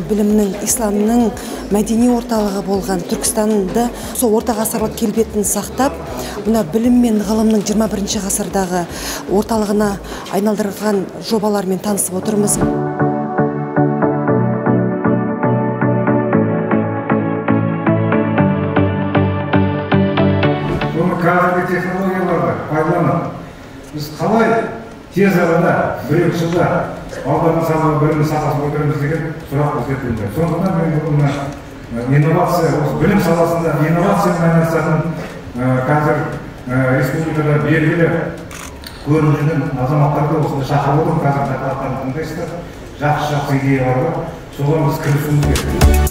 білімнің, исламның мәдени орталығы болған Түркістанды сол орта ғасырлық келбетін сақтап, мына білім мен ғылымның 21 ғасырдағы орталығына айналдырылған жобалармен танысып отырмыз. Қазіргі технологияларды пайдаланып, біз қалай тез арада, 1-2 жылда алдағы салаға білім сапасын көтереміз деген сұрақ бізге туындайды. Сондықтан мен бұны инновация, осы білім саласында инновациямен айналысатын қазір республикада белгілі көрініп жүрген азаматтарды осында шақырып отырмын. Қазір тақырыптарын тыңдайсыздар. Жақсы идеялар бар. Соған біз кірісуіміз керек.